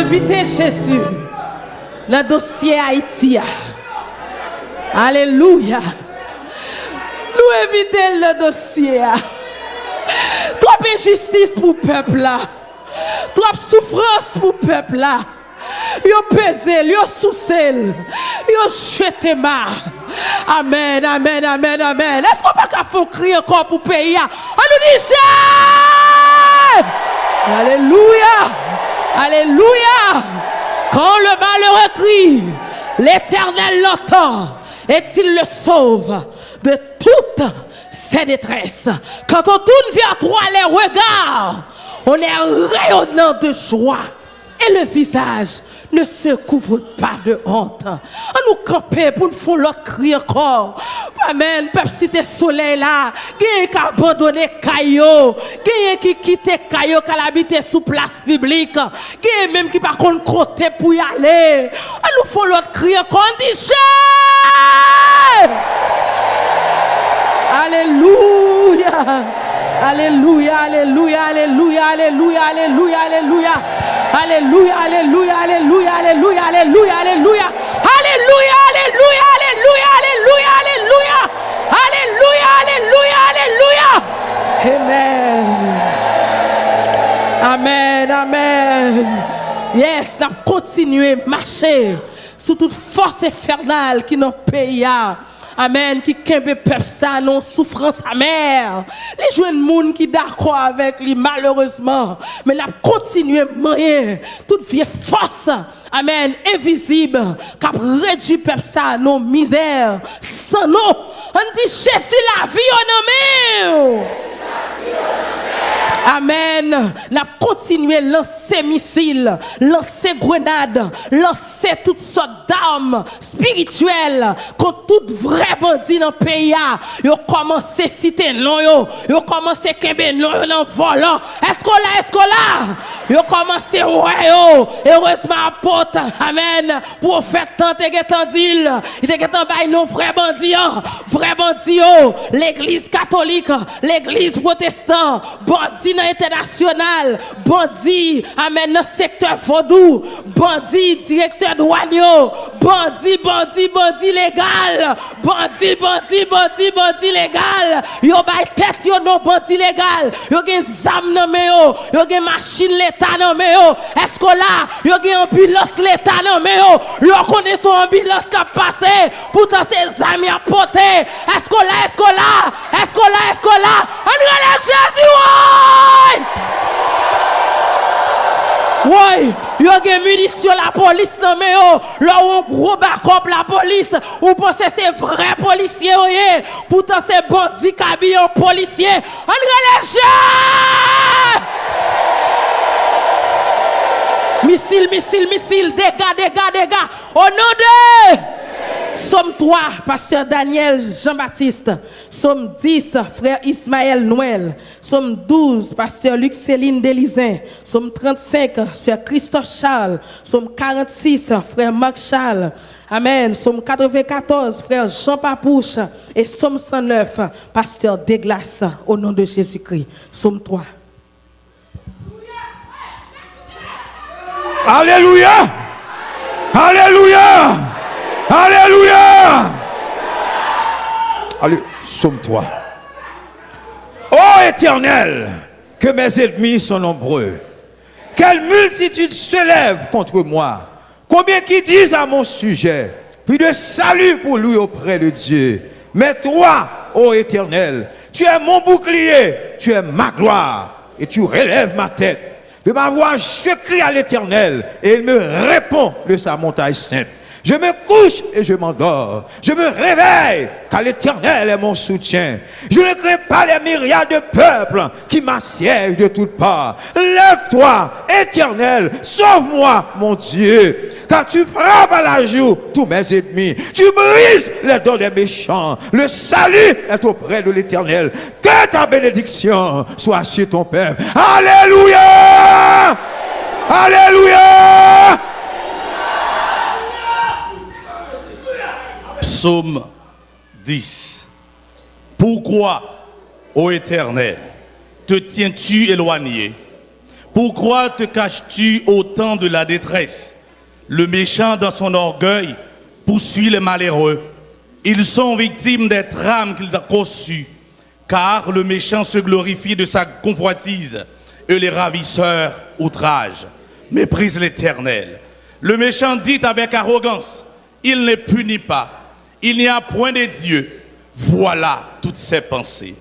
invitons Jésus, le dossier Haïti. Alléluia. Nous invitons le dossier. Trop injustice pour le peuple là. Trop souffrance pour le peuple là. Yo pesé, yo soucel, yo jeté mar. Amen, amen, amen, amen. Est-ce qu'on va pas faire crier encore pour le pays? On nous dit Alléluia, alléluia. Quand le malheureux crie, l'Éternel l'entend et il le sauve de toutes ses détresses. Quand on tourne vers toi les regards, on est rayonnant de joie et le visage ne se couvre pas de honte. On nous camper pour nous faire l'autre cri encore. Amen. Peuple cité soleil là, gagne qui abandonné Caillot, gagne qui quitte Caillot qui habite sous place publique, gagne même qui par contre côté pour y aller. On nous fait l'autre cri encore. On dit Alléluia. Alléluia, alléluia, alléluia, alléluia, alléluia, alléluia. Alléluia, alléluia, alléluia, alléluia, alléluia, alléluia. Alléluia, alléluia, alléluia, alléluia, alléluia. Alléluia, alléluia, alléluia. Amen. Amen, amen. Yes, nous continuons à marcher sous toute force infernale qui nous paye. Amen, qui kembe peuple ça non souffrance amère. Les jeunes monde qui d'accord avec lui malheureusement, mais la continuer moyen toute vieille force. Amen, invisible qui a réduit peuple ça non misère sans nom. On dit Jésus la vie en amen. Amen. N'a continué à lancer missiles, lancer grenades, lancer toutes sortes d'armes spirituelles contre tout vrai bandit dans le pays. Ils ont commencé à citer non, ils ont commencé à kembe non dans volant. Est-ce qu'on là? Ils ont commencé ouais heureusement apôtre. Amen. Prophète tant dit, il était en bail non vrai bandit, l'église catholique, l'église protestante, bandit international, bandit, amen, dans secteur vaudou, bandit, directeur douanier, bandit légal, bandit légal, yo bay tête yo non bandit légal, yo gen zam nan me yo gen machine l'état nan me yo, est-ce que là, yo gen ambulance l'état nan me yo connaît son ambulance qui a passé, pourtant ses amis a porté, est-ce que là, on relâche Jésus, oui, il y a des munitions la police non mais là on gros backup la police, on pense c'est vrai policier pourtant c'est bandit qui habille un policier. On relâche missile, dégâts au nom de Somme 3, pasteur Daniel Jean-Baptiste. Somme 10, frère Ismaël Noël. Somme 12, pasteur Luc Céline Delizin. Somme 35, sœur Christophe Charles. Somme 46, frère Marc Charles. Amen. Somme 94, frère Jean Papouche. Et Somme 109, pasteur Deglas, au nom de Jésus-Christ. Somme 3. Alléluia! Alléluia! Alléluia! Allez, Somme 3. Ô Éternel, que mes ennemis sont nombreux. Quelle multitude se lève contre moi. Combien qui disent à mon sujet. Puis de salut pour lui auprès de Dieu. Mais toi, ô Éternel, tu es mon bouclier, tu es ma gloire. Et tu relèves ma tête. De ma voix, je crie à l'Éternel. Et il me répond de sa montagne sainte. Je me couche et je m'endors. Je me réveille car l'Éternel est mon soutien. Je ne crains pas les myriades de peuples qui m'assiègent de toutes parts. Lève-toi, Éternel, sauve-moi, mon Dieu. Car tu frappes à la joue tous mes ennemis. Tu brises les dents des méchants. Le salut est auprès de l'Éternel. Que ta bénédiction soit chez ton peuple. Alléluia! Alléluia! Psaume 10. Pourquoi, ô Éternel, te tiens-tu éloigné? Pourquoi te caches-tu au temps de la détresse? Le méchant dans son orgueil poursuit les malheureux. Ils sont victimes des trames qu'il a conçues, car le méchant se glorifie de sa convoitise et les ravisseurs outragent, méprisent l'Éternel. Le méchant dit avec arrogance, il ne punit pas, il n'y a point de Dieu. Voilà toutes ses pensées.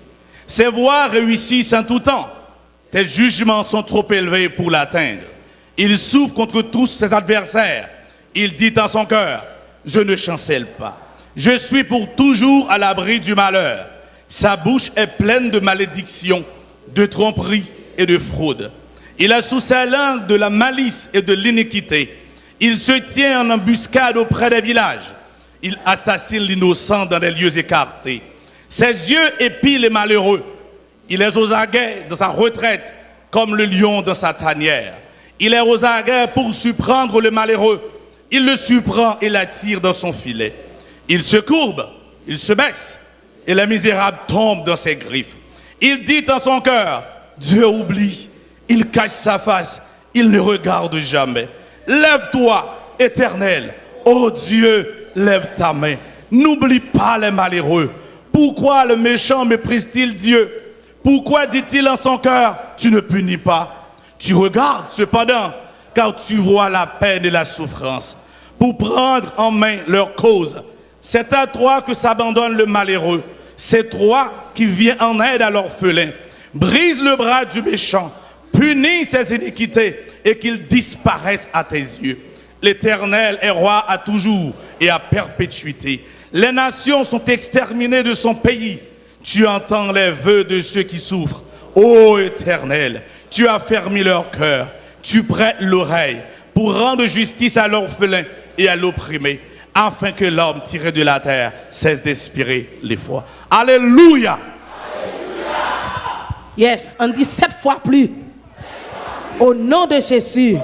Ses voies réussissent en tout temps. Tes jugements sont trop élevés pour l'atteindre. Il souffre contre tous ses adversaires. Il dit en son cœur, je ne chancelle pas. Je suis pour toujours à l'abri du malheur. Sa bouche est pleine de malédictions, de tromperies et de fraude. Il a sous sa langue de la malice et de l'iniquité. Il se tient en embuscade auprès des villages. Il assassine l'innocent dans des lieux écartés. Ses yeux épient les malheureux. Il est aux aguets dans sa retraite, comme le lion dans sa tanière. Il est aux aguets pour surprendre le malheureux. Il le surprend et l'attire dans son filet. Il se courbe, il se baisse, et le misérable tombe dans ses griffes. Il dit en son cœur, Dieu oublie. Il cache sa face, il ne regarde jamais. Lève-toi, Éternel. Ô Dieu, lève ta main. N'oublie pas les malheureux. Pourquoi le méchant méprise-t-il Dieu? Pourquoi dit-il en son cœur, tu ne punis pas? Tu regardes cependant, car tu vois la peine et la souffrance, pour prendre en main leur cause. C'est à toi que s'abandonne le malheureux. C'est toi qui viens en aide à l'orphelin. Brise le bras du méchant, punis ses iniquités et qu'il disparaisse à tes yeux. L'Éternel est roi à toujours et à perpétuité. Les nations sont exterminées de son pays. Tu entends les vœux de ceux qui souffrent. Ô Éternel, tu as fermé leur cœur. Tu prêtes l'oreille pour rendre justice à l'orphelin et à l'opprimé, afin que l'homme tiré de la terre cesse d'expirer les fois. Alléluia. Yes, on dit 7 fois plus. Au nom de Jésus.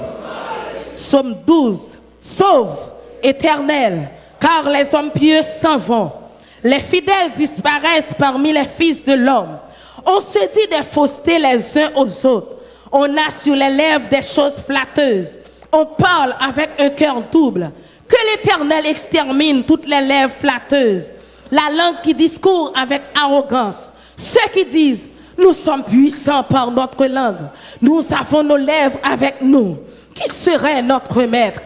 Somme 12. Sauve, Éternel, car les hommes pieux s'en vont. Les fidèles disparaissent parmi les fils de l'homme. On se dit des faussetés les uns aux autres. On a sur les lèvres des choses flatteuses. On parle avec un cœur double. Que l'Éternel extermine toutes les lèvres flatteuses. La langue qui discourt avec arrogance. Ceux qui disent, nous sommes puissants par notre langue. Nous avons nos lèvres avec nous. Qui serait notre maître?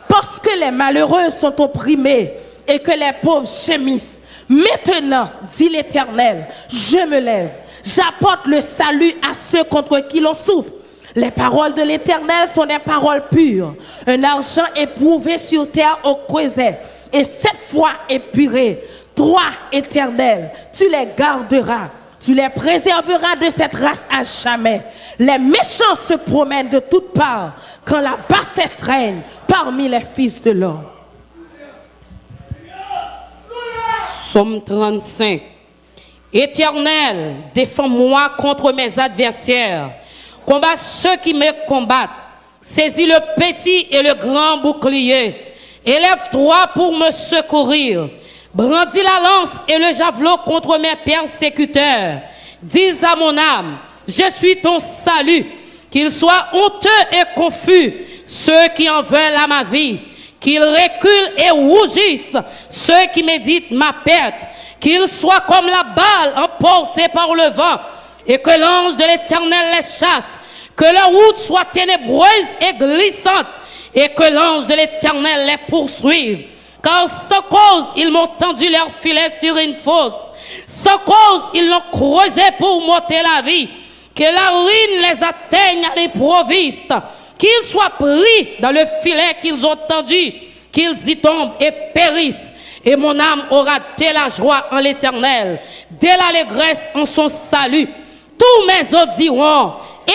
Parce que les malheureux sont opprimés et que les pauvres gémissent. Maintenant, dit l'Éternel, je me lève. J'apporte le salut à ceux contre qui l'on souffre. Les paroles de l'Éternel sont des paroles pures. Un argent éprouvé sur terre au creuset et 7 fois épuré. Toi, Éternel, tu les garderas. Tu les préserveras de cette race à jamais. Les méchants se promènent de toutes parts quand la bassesse règne parmi les fils de l'homme. Psaume 35. Éternel, défends-moi contre mes adversaires. Combat ceux qui me combattent. Saisis le petit et le grand bouclier. Élève-toi pour me secourir. Brandis la lance et le javelot contre mes persécuteurs. Dis à mon âme, je suis ton salut. Qu'ils soient honteux et confus, ceux qui en veulent à ma vie. Qu'ils reculent et rougissent, ceux qui méditent ma perte. Qu'ils soient comme la balle emportée par le vent, et que l'ange de l'Éternel les chasse. Que leur route soit ténébreuse et glissante, et que l'ange de l'Éternel les poursuive. Car sans cause, ils m'ont tendu leur filet sur une fosse. Sans cause, ils l'ont creusé pour m'ôter la vie. Que la ruine les atteigne à l'improviste. Qu'ils soient pris dans le filet qu'ils ont tendu. Qu'ils y tombent et périssent. Et mon âme aura dès la joie en l'Éternel, dès l'allégresse en son salut. Tous mes os diront,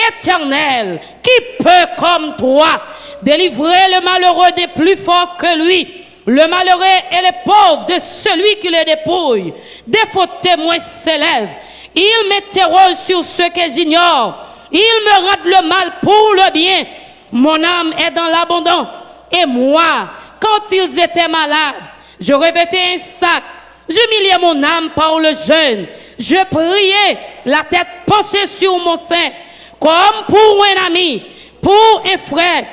Éternel, qui peut comme toi délivrer le malheureux des plus forts que lui? Le malheureux et les pauvres de celui qui les dépouille. Des faux témoins s'élèvent. Ils m'interrogent sur ce que j'ignore. Ils me rendent le mal pour le bien. Mon âme est dans l'abandon. Et moi, quand ils étaient malades, je revêtais un sac. J'humiliais mon âme par le jeûne. Je priais, la tête penchée sur mon sein. Comme pour un ami, pour un frère.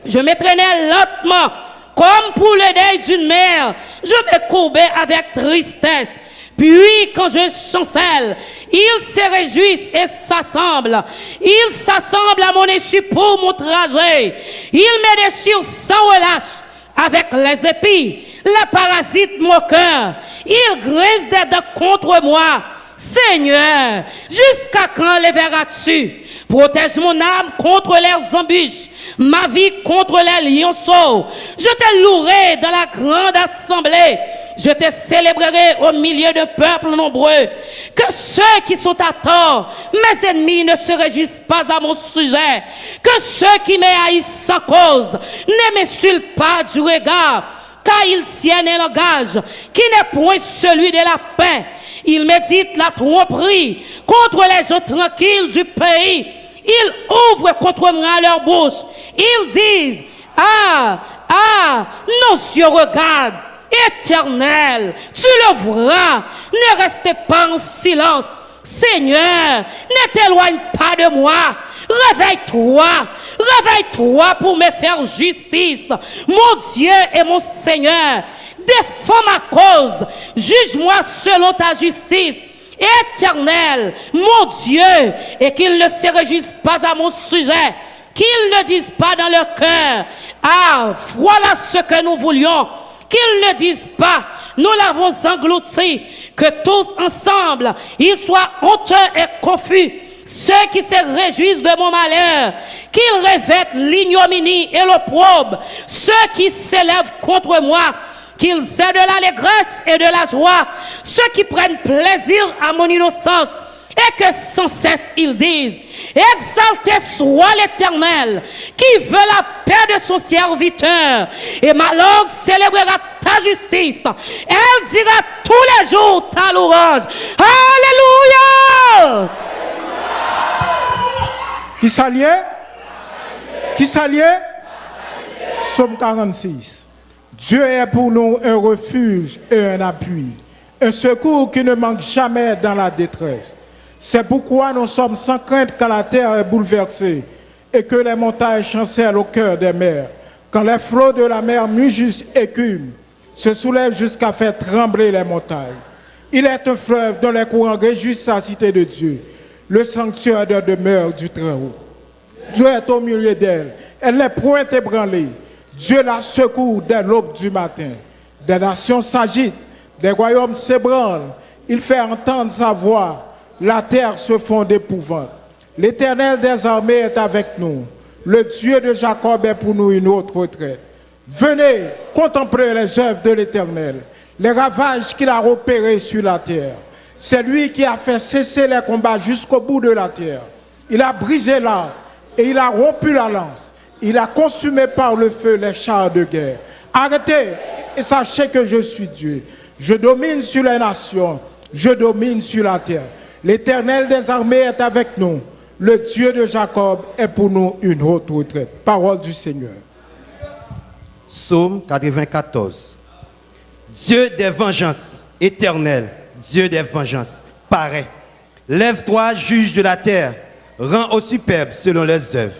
Je me traînais lentement, comme pour le deuil d'une mère. Je me courbais avec tristesse. Puis, quand je chancelle, ils se réjouissent et s'assemblent. Ils s'assemblent à mon insu pour mon trajet. Ils me déchirent sans relâche avec les épis. Les parasites mon cœur. Ils grincent des dents contre moi. Seigneur, jusqu'à quand les verras-tu? Protège mon âme contre leurs embûches, ma vie contre les lionceaux. Je te louerai dans la grande assemblée. Je te célébrerai au milieu de peuples nombreux. Que ceux qui sont à tort, mes ennemis, ne se réjouissent pas à mon sujet. Que ceux qui me haïssent sans cause ne m'insultent pas du regard. Car ils tiennent un langage qui n'est point celui de la paix. Ils méditent la tromperie contre les gens tranquilles du pays. Ils ouvrent contre moi leur bouche. Ils disent, nos yeux regardent. Éternel, tu le verras. Ne restez pas en silence. Seigneur, ne t'éloigne pas de moi. Réveille-toi pour me faire justice. Mon Dieu et mon Seigneur, défends ma cause. Juge-moi selon ta justice. Éternel, mon Dieu, et qu'ils ne se réjouissent pas à mon sujet, qu'ils ne disent pas dans leur cœur, voilà ce que nous voulions, qu'ils ne disent pas, nous l'avons englouti, que tous ensemble, ils soient honteux et confus, ceux qui se réjouissent de mon malheur, qu'ils revêtent l'ignominie et l'opprobre, ceux qui s'élèvent contre moi, qu'ils aient de l'allégresse et de la joie, ceux qui prennent plaisir à mon innocence, et que sans cesse ils disent, exalté soit l'Éternel, qui veut la paix de son serviteur, et ma langue célébrera ta justice, elle dira tous les jours ta louange. Alléluia! Qui s'allie? Qui s'allie? Psaume 46. Dieu est pour nous un refuge et un appui, un secours qui ne manque jamais dans la détresse. C'est pourquoi nous sommes sans crainte quand la terre est bouleversée et que les montagnes chancellent au cœur des mers. Quand les flots de la mer mugissent et écument, se soulèvent jusqu'à faire trembler les montagnes. Il est un fleuve dont les courants réjouissent la cité de Dieu, le sanctuaire de demeure du Très-Haut. Dieu est au milieu d'elle, elle n'est point ébranlée. Dieu la secoue dès l'aube du matin. Des nations s'agitent, des royaumes s'ébranlent. Il fait entendre sa voix. La terre se fond d'épouvante. L'Éternel des armées est avec nous. Le Dieu de Jacob est pour nous une autre retraite. Venez contempler les œuvres de l'Éternel, les ravages qu'il a opérés sur la terre. C'est lui qui a fait cesser les combats jusqu'au bout de la terre. Il a brisé l'arc et il a rompu la lance. Il a consumé par le feu les chars de guerre. Arrêtez et sachez que je suis Dieu. Je domine sur les nations, je domine sur la terre. L'Éternel des armées est avec nous. Le Dieu de Jacob est pour nous une haute retraite. Parole du Seigneur. Psaume 94. Dieu des vengeances, éternel, Dieu des vengeances, paraît. Lève-toi, juge de la terre, rends aux superbes selon leurs œuvres.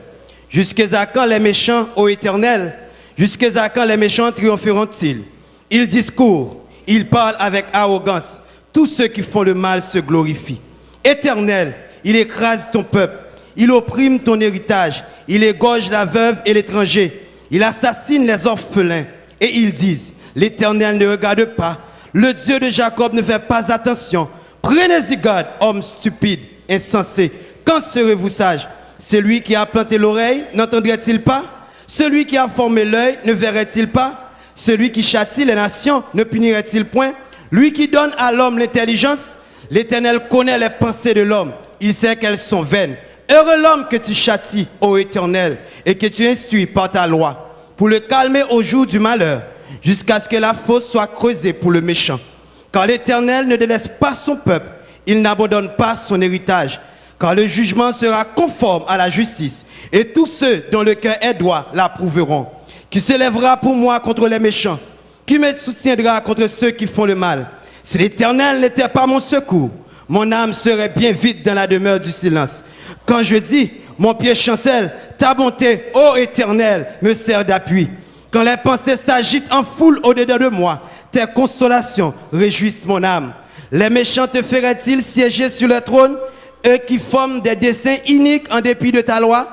Jusqu'à quand les méchants, ô Éternel, jusqu'à quand les méchants triompheront-ils? Ils discourent, ils parlent avec arrogance. Tous ceux qui font le mal se glorifient. Éternel, il écrase ton peuple, il opprime ton héritage, il égorge la veuve et l'étranger, il assassine les orphelins. Et ils disent, l'Éternel ne regarde pas, le Dieu de Jacob ne fait pas attention. Prenez-y garde, hommes stupides, insensés. Quand serez-vous sages? Celui qui a planté l'oreille, n'entendrait-il pas? Celui qui a formé l'œil, ne verrait-il pas? Celui qui châtie les nations, ne punirait-il point? Lui qui donne à l'homme l'intelligence, l'Éternel connaît les pensées de l'homme. Il sait qu'elles sont vaines. Heureux l'homme que tu châties, ô Éternel, et que tu instruis par ta loi, pour le calmer au jour du malheur, jusqu'à ce que la fosse soit creusée pour le méchant. Car l'Éternel ne délaisse pas son peuple, il n'abandonne pas son héritage. Car le jugement sera conforme à la justice, et tous ceux dont le cœur est droit l'approuveront. Qui se lèvera pour moi contre les méchants? Qui me soutiendra contre ceux qui font le mal? Si l'Éternel n'était pas mon secours, mon âme serait bien vite dans la demeure du silence. Quand je dis, mon pied chancelle, Ta bonté, ô Éternel, me sert d'appui. Quand les pensées s'agitent en foule au-dedans de moi, tes consolations réjouissent mon âme. Les méchants te feraient-ils siéger sur le trône, eux qui forment des desseins iniques en dépit de ta loi?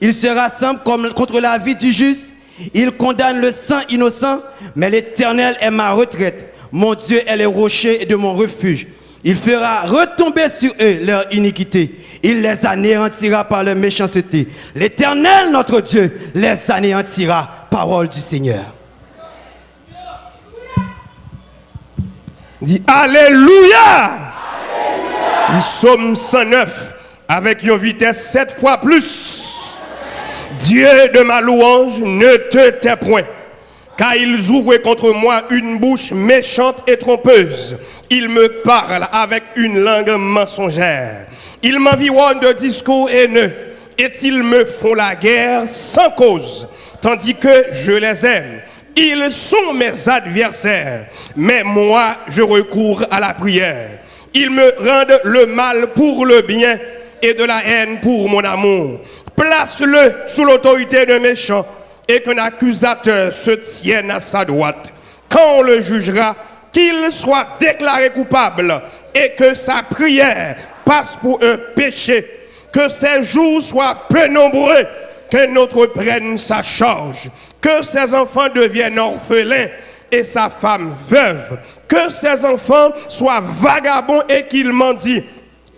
Ils se rassemblent contre la vie du juste, ils condamnent le sang innocent, mais l'Éternel est ma retraite. Mon Dieu est le rocher de mon refuge. Il fera retomber sur eux leur iniquité. Il les anéantira par leur méchanceté. L'Éternel, notre Dieu, les anéantira. Parole du Seigneur. Dis Alléluia. Le psaume 109 avec une vitesse 7 fois plus. Dieu de ma louange, ne te tais point, car ils ouvrent contre moi une bouche méchante et trompeuse. Ils me parlent avec une langue mensongère. Ils m'environnent de discours haineux et ils me font la guerre sans cause, tandis que je les aime. Ils sont mes adversaires, mais moi je recours à la prière. Ils me rendent le mal pour le bien et de la haine pour mon amour. Place-le sous l'autorité d'un méchant et qu'un accusateur se tienne à sa droite. Quand on le jugera, qu'il soit déclaré coupable et que sa prière passe pour un péché, que ses jours soient peu nombreux, qu'un autre prenne sa charge, que ses enfants deviennent orphelins et sa femme veuve, que ses enfants soient vagabonds et qu'ils mendient,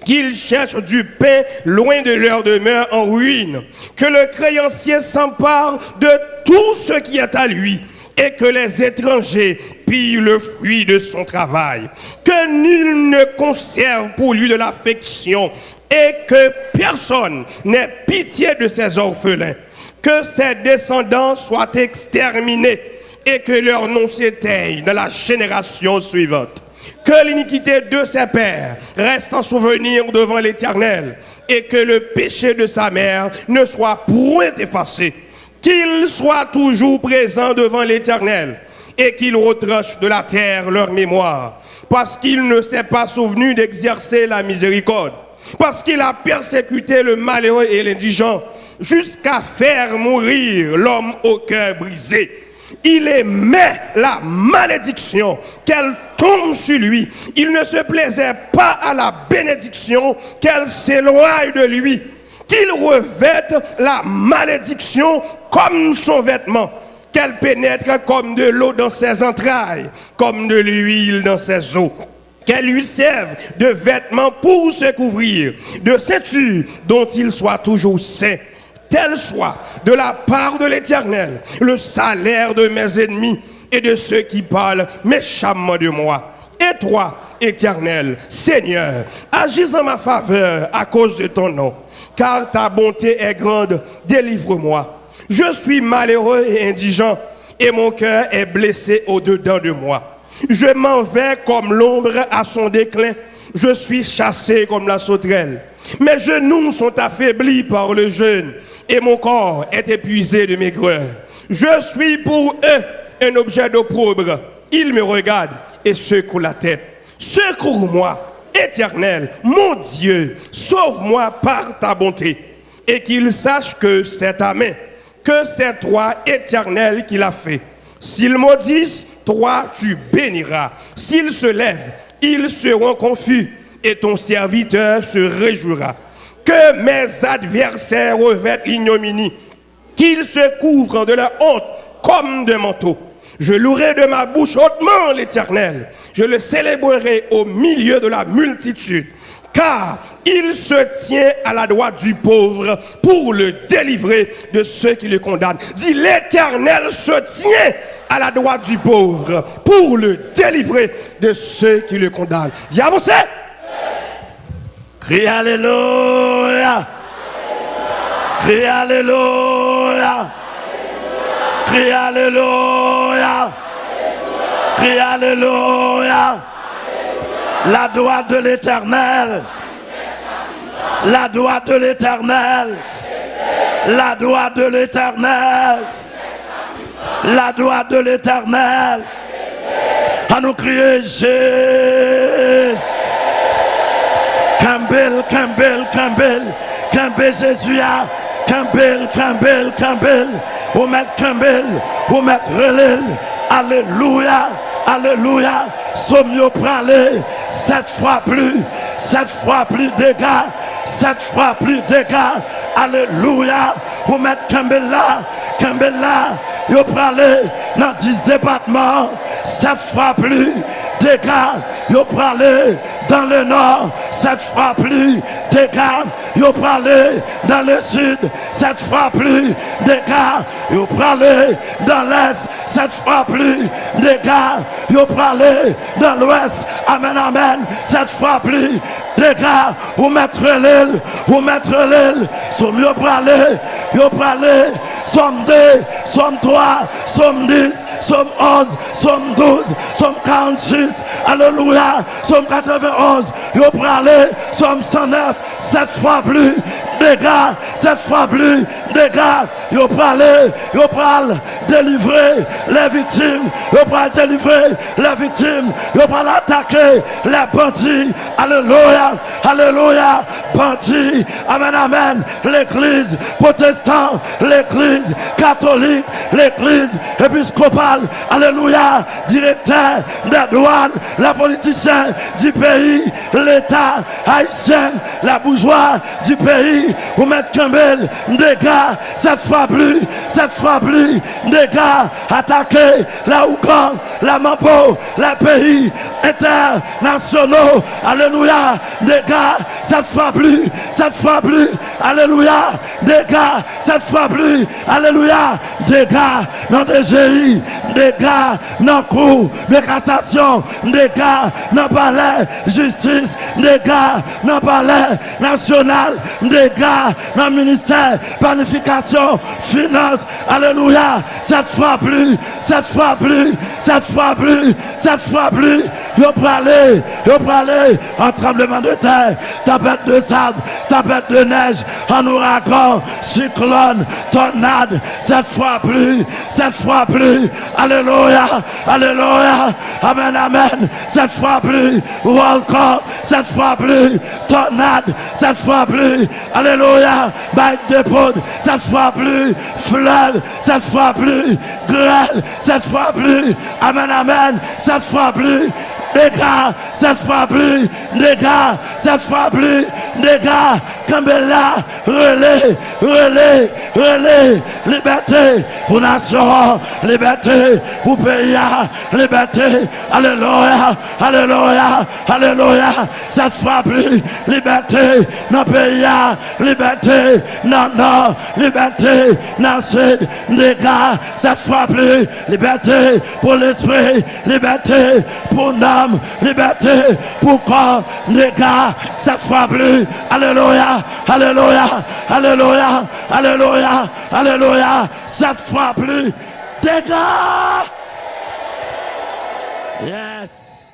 qu'ils cherchent du pain loin de leur demeure en ruine, que le créancier s'empare de tout ce qui est à lui et que les étrangers pillent le fruit de son travail, que nul ne conserve pour lui de l'affection et que personne n'ait pitié de ses orphelins, que ses descendants soient exterminés et que leur nom s'éteigne dans la génération suivante. Que l'iniquité de ses pères reste en souvenir devant l'Éternel et que le péché de sa mère ne soit point effacé. Qu'il soit toujours présent devant l'Éternel et qu'il retranche de la terre leur mémoire, parce qu'il ne s'est pas souvenu d'exercer la miséricorde, parce qu'il a persécuté le malheureux et l'indigent jusqu'à faire mourir l'homme au cœur brisé. Il aimait la malédiction, qu'elle tombe sur lui. Il ne se plaisait pas à la bénédiction, qu'elle s'éloigne de lui. Qu'il revête la malédiction comme son vêtement, qu'elle pénètre comme de l'eau dans ses entrailles, comme de l'huile dans ses os. Qu'elle lui serve de vêtements pour se couvrir, de ceinture dont il soit toujours saint. Tel soit de la part de l'Éternel le salaire de mes ennemis et de ceux qui parlent méchamment de moi. Et toi, Éternel, Seigneur, agis en ma faveur à cause de ton nom, car ta bonté est grande, délivre-moi. Je suis malheureux et indigent, et mon cœur est blessé au-dedans de moi. Je m'en vais comme l'ombre à son déclin, je suis chassé comme la sauterelle. Mes genoux sont affaiblis par le jeûne, et mon corps est épuisé de maigreur. Je suis pour eux un objet d'opprobre. Ils me regardent et secouent la tête. Secours-moi, Éternel, mon Dieu, sauve-moi par ta bonté, et qu'ils sachent que c'est ta main, que c'est toi, Éternel, qui l'a fait. S'ils maudissent, toi, tu béniras. S'ils se lèvent, ils seront confus, et ton serviteur se réjouira. Que mes adversaires revêtent l'ignominie, qu'ils se couvrent de leur honte comme de manteau. Je louerai de ma bouche hautement l'Éternel. Je le célébrerai au milieu de la multitude, car il se tient à la droite du pauvre pour le délivrer de ceux qui le condamnent. Dis, l'Éternel se tient à la droite du pauvre pour le délivrer de ceux qui le condamnent. Dis, avancez. Crie Alléluia. Crie Alléluia. Crie Alléluia. Crie Alléluia. La droite de l'Éternel. La droite de l'Éternel. La droite de l'Éternel. La droite de l'Éternel. À nous crier Jésus. Campbell, Campbell, Campbell, Campbell, Jésus, Kambel, Kambel, Kambel, ou mettre Kambel, ou mettre relève. Alléluia, alléluia. Somme yo pralé, 7 fois plus dégâts, 7 fois plus dégâts. Alléluia. Ou mettre Kambel là, yo pralé dans 10 départements, 7 fois plus dégâts. Yo pralé dans le nord, 7 fois plus dégâts. Yo pralé dans le sud, 7 fois plus dégâts. Yo pralé dans l'est, 7 fois plus dégâts. Yo pralé dans l'ouest, amen, amen, 7 fois plus dégâts. Ou mettre l'île, somme yo pralé, somme 2, somme 3, somme 10, somme 11, somme 12, somme 46, alléluia, somme 91, yo pralé, somme 109, 7 fois plus dégâts, 7 fois plus dégâts. Yo pralé, yo pral délivrer les victimes, yo pral délivrer les victimes, yo pral attaquer les bandits, alléluia, alléluia, bandits, amen, amen, l'église protestante, l'église catholique, l'église épiscopale, alléluia, directeur des douanes, les politiciens du pays, l'État haïtien, la bourgeois du pays, vous mettez Kambel, dégâts, 7 fois plus, dégâts, attaquer la Ouganda, la Mambo, les pays internationaux, alléluia, dégâts, 7 fois plus, alléluia, dégâts, 7 fois plus, alléluia, dégâts dans DGI, dégâts dans cour de cassation, dégâts dans palais justice, dégâts dans palais national, dégâts dans ministère planification, finance, alléluia, 7 fois plus, yo pralé en tremblement de terre, tempête de sable, tempête de neige, en ouragan, cyclone, tornade, 7 fois plus, alléluia, alléluia, amen, amen, 7 fois plus, volcan, 7 fois plus, tornade, 7 fois plus, alléluia, bail de poudre, 7 fois plus, fleuve, 7 fois plus, grêle, 7 fois plus, amen, amen, 7 fois plus, dégâts, 7 fois plus, dégâts, 7 fois plus, dégâts, Kambela, relais, liberté pour nation, liberté pour pays, liberté, alléluia, alléluia, alléluia, 7 fois plus, liberté dans pays, liberté dans nord, liberté dans sud, dégâts, 7 fois plus, liberté pour l'esprit, liberté pour l'âme, liberté pour corps, dégâts, 7 fois plus, alléluia, alléluia, alléluia, alléluia, alléluia, 7 fois plus, dégâts. Yes.